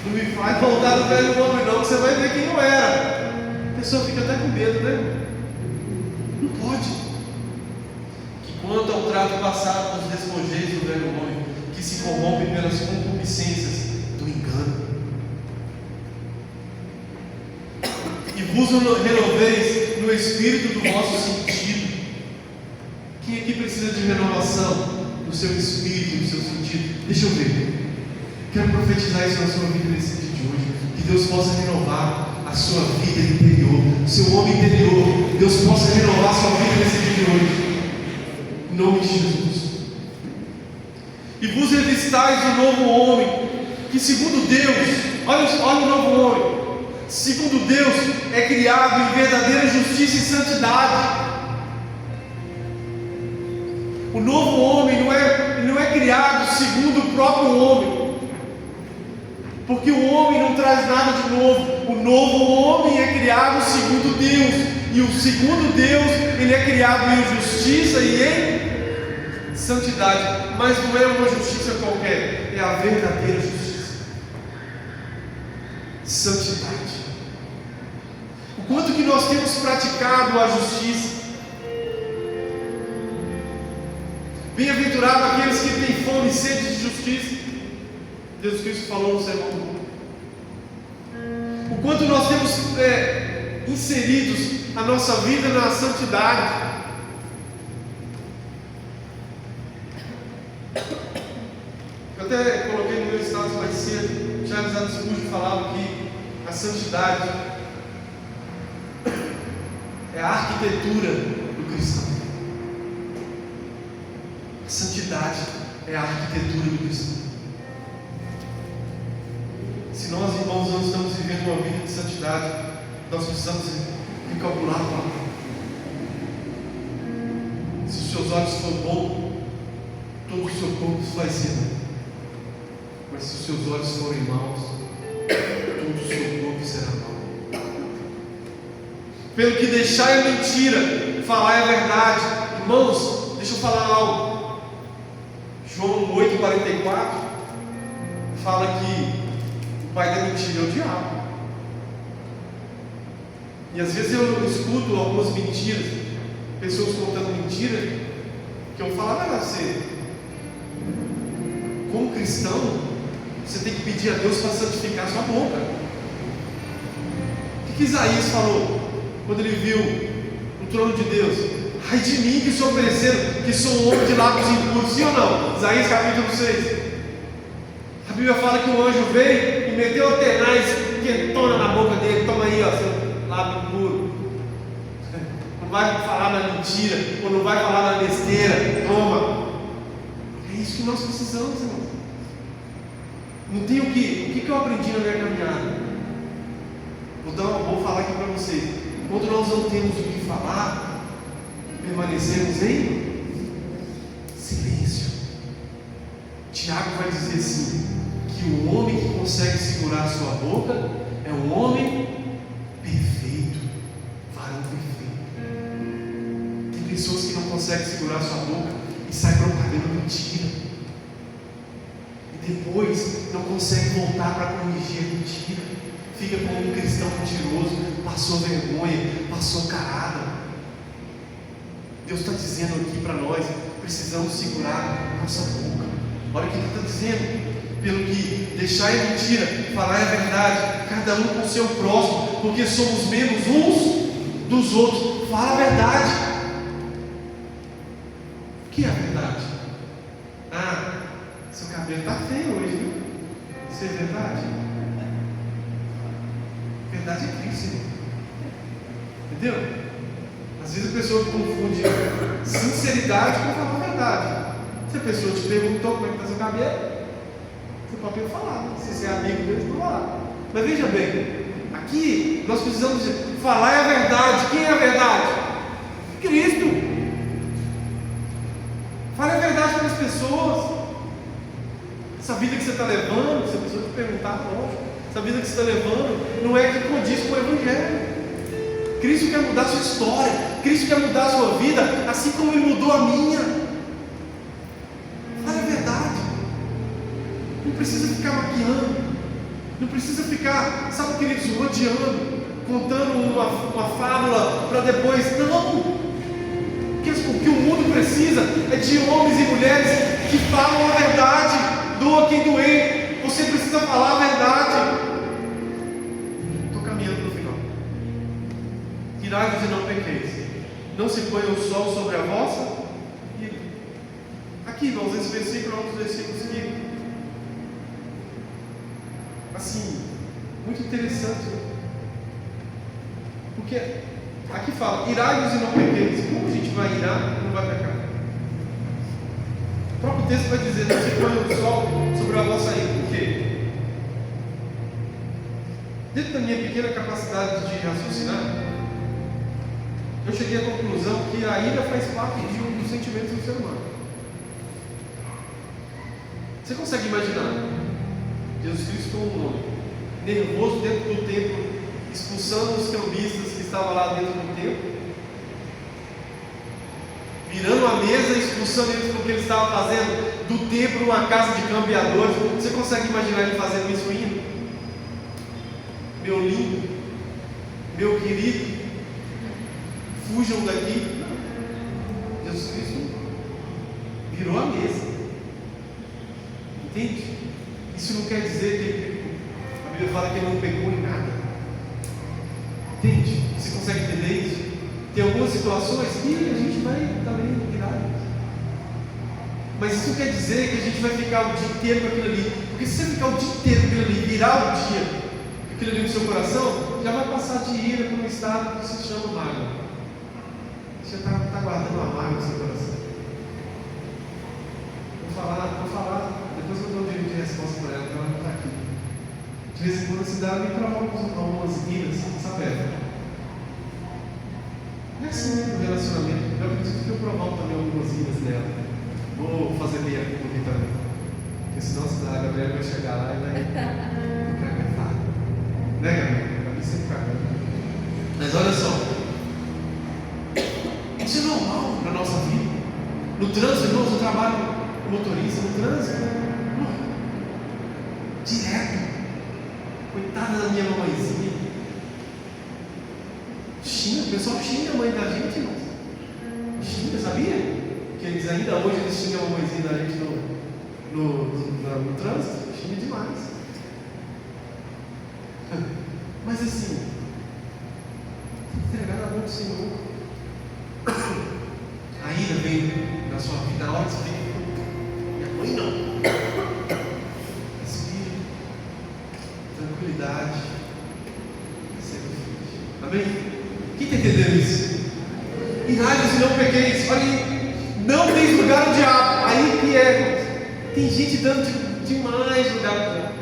Não me faz voltar no velho homem não, que você vai ver quem eu era. A pessoa fica até com medo, né? Não pode. Que quanto ao trato passado, nos despojeis do velho homem, que se corrompe pelas concupiscências do engano, e vos renoveis no espírito do vosso sentido. Quem aqui precisa de renovação no seu espírito, no seu sentido? Deixa eu ver. Quero profetizar isso na sua vida nesse dia de hoje. Que Deus possa renovar a sua vida interior, seu homem interior. Deus possa renovar a sua vida nesse dia de hoje. Em nome de Jesus. E vos revistais do novo homem, que segundo Deus, olha o novo homem. Segundo Deus, é criado em verdadeira justiça e santidade. O novo homem não é criado segundo o próprio homem, porque o homem não traz nada de novo. O novo homem é criado segundo Deus, e o segundo Deus, ele é criado em justiça e em santidade. Mas não é uma justiça qualquer, é a verdadeira justiça, santidade. O quanto que nós temos praticado a justiça. Bem-aventurado aqueles que têm fome e sede de justiça. Jesus Cristo falou no sermão do monte. O quanto nós temos inseridos a nossa vida na santidade. Eu até coloquei no meu status mais cedo. Charles Spurgeon falava que a santidade é a arquitetura do cristão. A santidade é a arquitetura do cristão. Se nós, irmãos, não estamos vivendo uma vida de santidade, nós precisamos recalcular a palavra. Se os seus olhos forem bons, todo o seu corpo vai ser bom. Mas se os seus olhos forem maus, todo o seu corpo será mau. Pelo que deixai a mentira, falar a verdade. Irmãos, deixa eu falar algo. João 8,44 fala que o pai da mentira é o diabo. E às vezes eu escuto algumas mentiras, pessoas contando mentiras, que eu falo para você, como cristão, você tem que pedir a Deus para santificar a sua boca. O que Isaías falou quando ele viu o trono de Deus? Ai de mim que sou perecer, que sou um homem de lábios impuros. Sim ou não? Isaías capítulo 6. A Bíblia fala que o anjo veio e meteu a tenaz quentona na boca dele. Toma aí, ó, seu lábio impuro. Não vai falar na mentira, ou não vai falar na besteira. Toma. É isso que nós precisamos, irmão. Não tem o que eu aprendi na minha caminhada? Vou falar aqui para vocês. Quando nós não temos o que falar, permanecemos em silêncio. Tiago vai dizer assim, que o homem que consegue segurar a sua boca é um homem perfeito, varão perfeito. Tem pessoas que não conseguem segurar a sua boca e saem propagando mentira. E depois não consegue voltar para corrigir a mentira. Fica como um cristão mentiroso, passou vergonha, passou carada. Deus está dizendo aqui para nós, precisamos segurar nossa boca. Olha o que Ele está dizendo. Pelo que deixar a mentira, falar a verdade, cada um com o seu próximo, porque somos membros uns dos outros. Fala a verdade. O que é a verdade? Seu cabelo está feio hoje, viu? Isso é verdade? Verdade é Cristo, irmão. Entendeu? Às vezes a pessoa confunde sinceridade com falar a verdade. Se a pessoa te perguntou como é que está seu cabelo, você pode falar, se você é amigo dele, não falar. Mas veja bem, aqui nós precisamos falar a verdade. Quem é a verdade? Cristo. Fale a verdade para as pessoas. Essa vida que você está levando, se a pessoa te perguntar, lógico, essa vida que você está levando não é que condiz com o Evangelho. Cristo quer mudar a sua história, Cristo quer mudar a sua vida, assim como Ele mudou a minha. Fale a verdade. Não precisa ficar maquiando, não precisa ficar, sabe, queridos, rodeando, contando uma fábula para depois. Não! O que o mundo precisa é de homens e mulheres que falam a verdade, doa quem doer. Você precisa falar a verdade. Estou caminhando para o final. Irai-vos e não pequeis, não se ponha o sol sobre a vossa ira. Aqui, irmãos, esse versículo é um dos versículos que, assim, muito interessante, porque aqui fala, irai-vos e não pequeis. Como a gente vai irar e não vai pecar? O próprio texto vai dizer, não se ponha o sol sobre a vossa ira. Por quê? Dentro da minha pequena capacidade de raciocinar, eu cheguei à conclusão que a ira faz parte de um dos sentimentos do ser humano. Você consegue imaginar Jesus Cristo com um homem nervoso dentro do templo, expulsando os cambistas que estavam lá dentro do templo, virando a mesa e expulsando eles porque ele estava fazendo do templo uma casa de cambiadores? Você consegue imaginar ele fazendo isso ainda? Meu lindo, meu querido, fujam daqui. Jesus Cristo virou a mesa. Entende? Isso não quer dizer que ele pecou. A Bíblia fala que ele não pecou em nada. Entende? Você consegue entender isso? Tem algumas situações que a gente vai também virar. Mas isso não quer dizer que a gente vai ficar o dia inteiro com aquilo ali. Porque se você ficar o dia inteiro com aquilo ali, virar o dia com aquilo ali no seu coração, já vai passar de ira para um estado que se chama mágoa. Você está guardando a mágoa no seu coração. Vou falar, depois eu dou o direito de resposta para ela, porque ela não está aqui. De vez em quando se dá e provoca algumas iras, sabe? Não é assim no relacionamento. Eu acredito que eu provoco também algumas iras nela. Vou fazer meia culpa aqui também. Porque senão a Gabriela vai chegar lá e vai cagar. Né, Gabriela? Para mim sempre caga. Mas olha só. Isso é normal na nossa vida. No trânsito, irmãos, eu trabalho como motorista no trânsito. Direto. Coitada da minha mamãezinha. O pessoal xinga a mãe da gente, irmão. Xinga, sabia? Que eles ainda hoje eles xingam a mamãezinha da gente no trânsito. Xinga demais. Mas assim, entregar na mão do Senhor. A ira vem na sua vida, na hora que você fica, minha mãe não. Respira, tranquilidade, sacrifício. Amém? Quem está entendendo isso? Irai-vos e não pequeis. Olha aí, não tem lugar ao diabo. Aí que é, tem gente dando demais lugar ao diabo.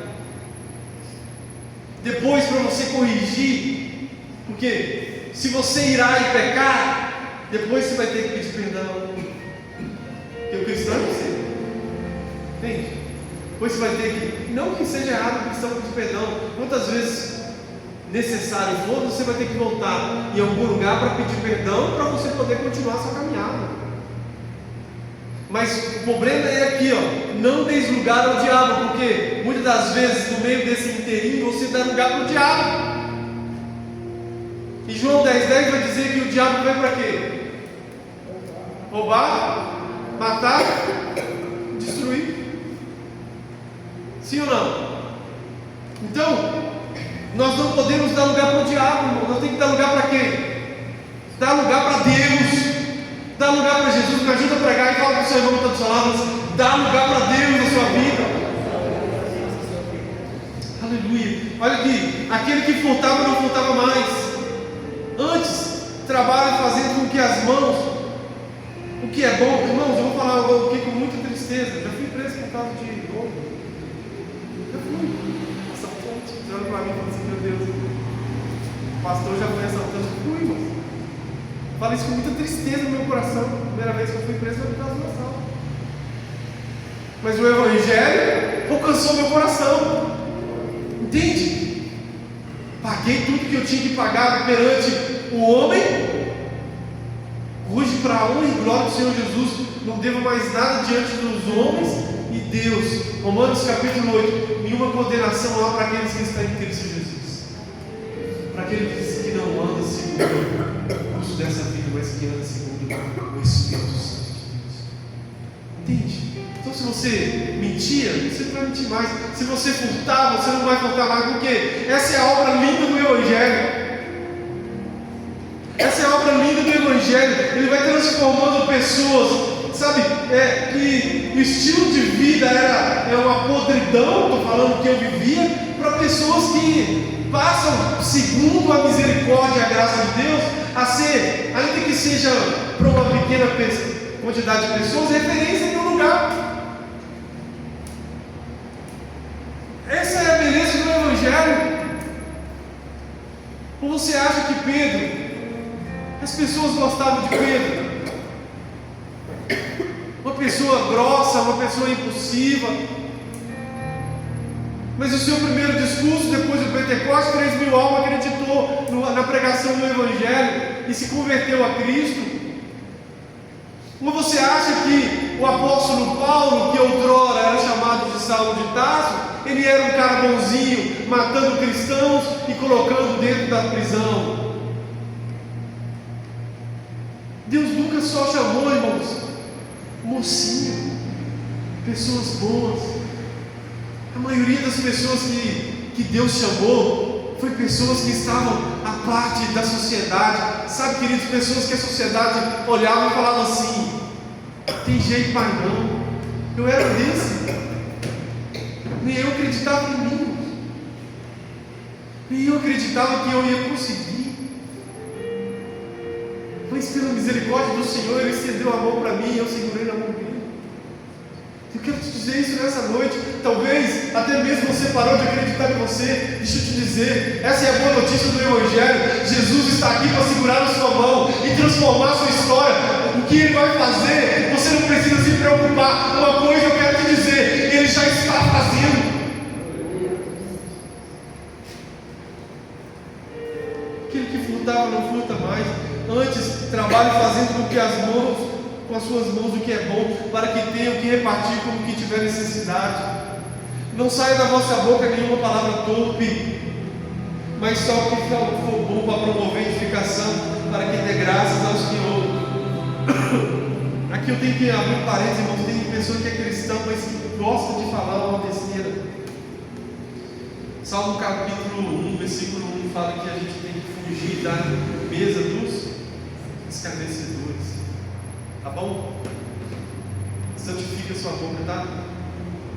Depois, para você corrigir, porque se você irá e pecar, depois você vai ter que pedir perdão. Porque o cristão é você. Entende? Depois você vai ter que, não que seja errado o cristão pedir perdão, quantas vezes necessário for, você vai ter que voltar em algum lugar para pedir perdão, para você poder continuar a sua caminhada. Mas o problema é aqui, ó, não deis lugar ao diabo, porque muitas das vezes no meio desse inteirinho você dá lugar para o diabo. E João 10,10 vai dizer que o diabo veio para quê? Roubar, matar, destruir. Sim ou não? Então, nós não podemos dar lugar para o diabo, irmão. Nós temos que dar lugar para quem? Dar lugar para Deus. Dá lugar para Jesus. Me ajuda a pregar e fala para o seu irmão que está do seu lado. Dá lugar para Deus na sua vida. Aleluia. Olha aqui, aquele que furtava não furtava mais. Antes, trabalha fazendo com que as mãos, o que é bom. Irmãos, eu vou falar algo aqui com muita tristeza. Já fui preso por causa de roubo. Já fui. Assaltante. Você olha para mim e fala assim: meu Deus, o pastor já foi assaltante. Fui, irmãos. Falo isso com muita tristeza no meu coração. A primeira vez que eu fui preso foi por causa do assalto. Mas o Evangelho alcançou meu coração. Entende? Paguei tudo que eu tinha que pagar perante o homem. Hoje, para a honra e glória do Senhor Jesus, não devo mais nada diante dos homens e Deus. Romanos capítulo 8: nenhuma condenação há para aqueles que estão em Cristo Jesus. Para aqueles que não andam segundo o curso dessa vida, mas que andam segundo o Espírito Santo de Deus. Entende? Então, se você mentia, você não vai mentir mais. Se você furtava, você não vai furtar mais, porque essa é a obra linda do Evangelho. Essa é a obra linda do Evangelho. Ele vai transformando pessoas, sabe, que o estilo de vida era uma podridão, estou falando que eu vivia, para pessoas que passam, segundo a misericórdia e a graça de Deus, a ser, ainda que seja para uma pequena quantidade de pessoas, referência em um lugar. Essa é a beleza do Evangelho. Ou você acha que Pedro, as pessoas gostavam de Pedro? Uma pessoa grossa, uma pessoa impulsiva. Mas o seu primeiro discurso, depois do Pentecostes, 3.000 almas acreditou na pregação do Evangelho e se converteu a Cristo. Ou você acha que o apóstolo Paulo, que outrora era chamado de Saulo de Tarso, ele era um cara bonzinho, matando cristãos e colocando dentro da prisão? Deus nunca só chamou, irmãos, mocinho, pessoas boas. A maioria das pessoas que Deus chamou foi pessoas que estavam à parte da sociedade. Sabe, queridos, pessoas que a sociedade olhava e falava assim: tem jeito, mas não. Eu era desse. Nem eu acreditava em mim. Nem eu acreditava que eu ia conseguir. Mas pela misericórdia do Senhor, Ele estendeu a mão para mim e eu segurei na mão dele. Eu quero te dizer isso nessa noite. Talvez até mesmo você parou de acreditar em você. Deixa eu te dizer, essa é a boa notícia do Evangelho. Jesus está aqui para segurar a sua mão e transformar a sua história. O que Ele vai fazer, você não precisa se preocupar. Uma coisa eu quero te dizer: Ele já está fazendo. Aquele que furtava não furta mais. Antes, trabalhe fazendo com que com as suas mãos o que é bom, para que tenha o que repartir com o que tiver necessidade. Não saia da vossa boca nenhuma palavra torpe, mas só o que for bom para promover edificação, para que dê graças aos que ouvem. Aqui eu tenho que abrir um parênteses, irmãos. Tem pessoa que é cristão, mas que gosta de falar uma besteira. Salmo capítulo 1, versículo 1 fala que a gente tem que fugir da mesa dos escarnecedores. Tá bom? Santifica sua boca, tá?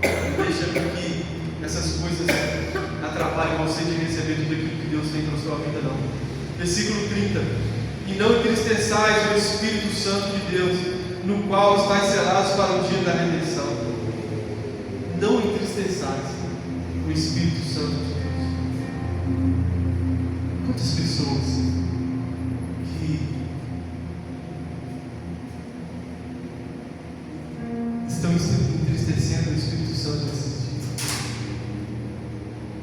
Não deixa que essas coisas atrapalhem você de receber tudo aquilo que Deus tem para a sua vida, não. Versículo 30: e não entristeçais o Espírito Santo de Deus, no qual estáis selados para o dia da redenção. Não entristeçais o Espírito Santo de Deus. Quantas pessoas que estão entristecendo o Espírito Santo nesses dias?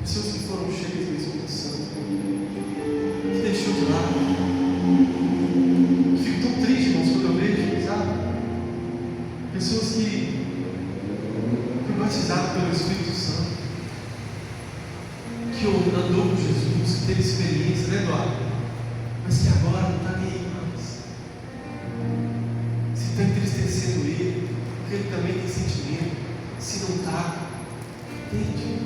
Pessoas que foram cheias do Espírito Santo, que deixou de lado. Fico tão triste, irmãos, quando eu vejo, sabe? Pessoas pessoas que foi batizado pelo Espírito Santo, que andou com Jesus, que teve experiência, né, Eduardo? Mas que agora não está nem aí mais. Se está entristecendo ele, porque ele também tem sentimento. Se não está, entende?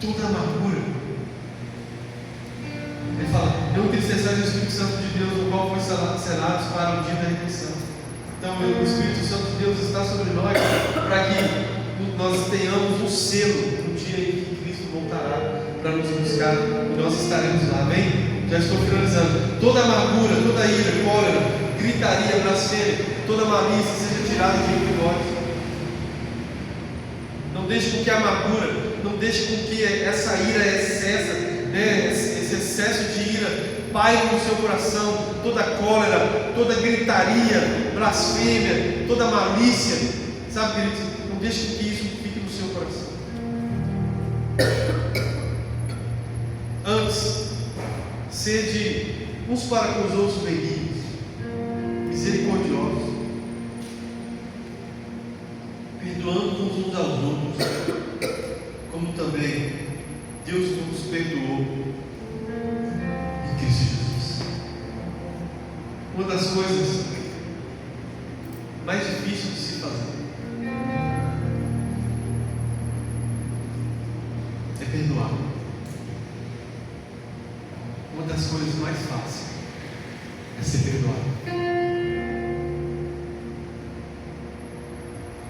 Toda amargura. Ele fala: não entristeçais o Espírito Santo de Deus, no qual foi selados para o dia da redenção. Então o Espírito Santo de Deus está sobre nós para que nós tenhamos um selo no dia em que Cristo voltará para nos buscar e nós estaremos lá, amém? Já estou finalizando. Toda amargura, toda ira, cólera, gritaria, blasfêmia, toda malícia seja tirada de nós. Não deixe com que a amargura, não deixe com que essa ira excessa, né, esse excesso de ira paire no seu coração, toda cólera, toda gritaria, blasfêmia, toda malícia, sabe, queridos? Não deixe com que isso fique no seu coração. Antes, sede uns para com os outros benignos, misericordiosos, perdoando uns aos outros, como também Deus nos perdoou em Cristo Jesus. Uma das coisas mais difíceis de se fazer é perdoar. Uma das coisas mais fáceis é ser perdoado.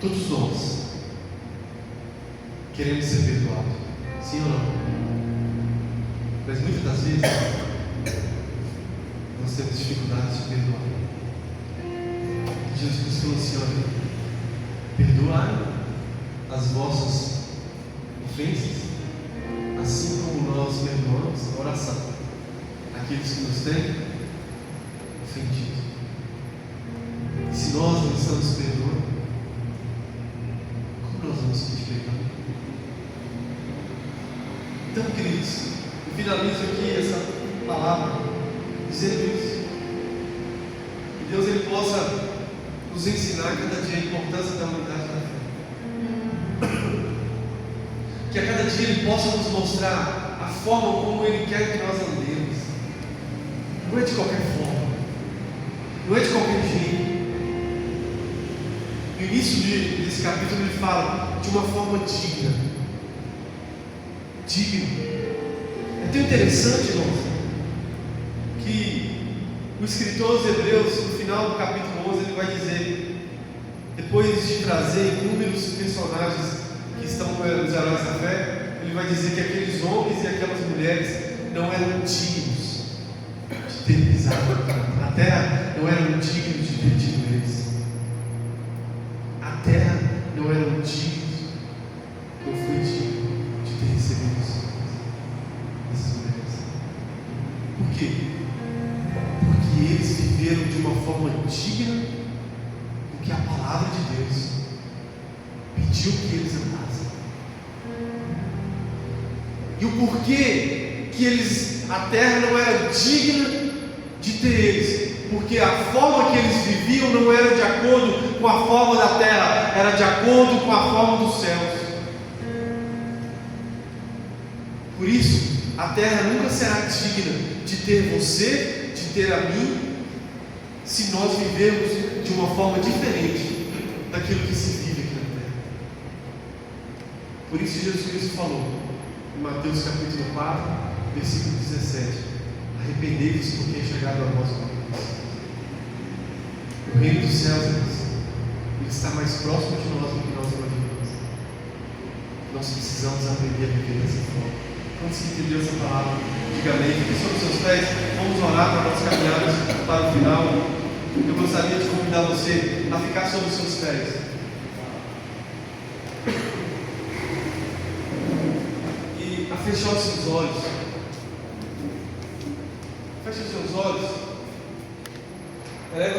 Todos nós queremos ser perdoados, sim ou não? Mas muitas das vezes nós temos dificuldade de perdoar. Jesus Cristo falou assim: olha, perdoai as vossas ofensas, assim como nós perdoamos, a oração, aqueles que nos têm ofendido. E se nós não estamos perdoando, como nós vamos pedir perdão? Então, queridos, eu finalizo aqui essa palavra dizendo isso. Que Deus ele possa nos ensinar cada dia a importância da unidade da fé. Que a cada dia ele possa nos mostrar a forma como ele quer que nós andemos. Não é de qualquer forma, não é de qualquer jeito. No início desse capítulo ele fala de uma forma digna. É tão interessante, irmãos, que o escritor aos Hebreus, no final do capítulo 11, ele vai dizer, depois de trazer inúmeros personagens que estão com os heróis da fé, ele vai dizer que aqueles homens e aquelas mulheres não eram dignos de ter pisado na terra, não eram dignos de ter tido eles. A terra não eram dignos, não foi digno de ter recebido essas mulheres. Por quê? Porque eles viveram de uma forma digna do que a palavra de Deus pediu que eles andassem. E o porquê que a terra não era digna de ter eles? Porque a forma que eles viviam não era de acordo com a forma da terra, era de acordo com a forma dos céus. Por isso, a terra nunca será digna de ter você, de ter a mim, se nós vivermos de uma forma diferente daquilo que se vive aqui na terra. Por isso Jesus Cristo falou em Mateus capítulo 4, versículo 17: arrependei-vos porque é chegado a vós o reino dos céus. O reino dos céus, ele está mais próximo de nós do que nós imaginamos. Nós precisamos aprender a viver dessa forma. Quando se entendeu essa palavra, diga amém. Fique sobre os seus pés. Vamos orar para nós caminharmos para o final. Eu gostaria de convidar você a ficar sobre os seus pés. E a fechar os seus olhos. Feche os seus olhos.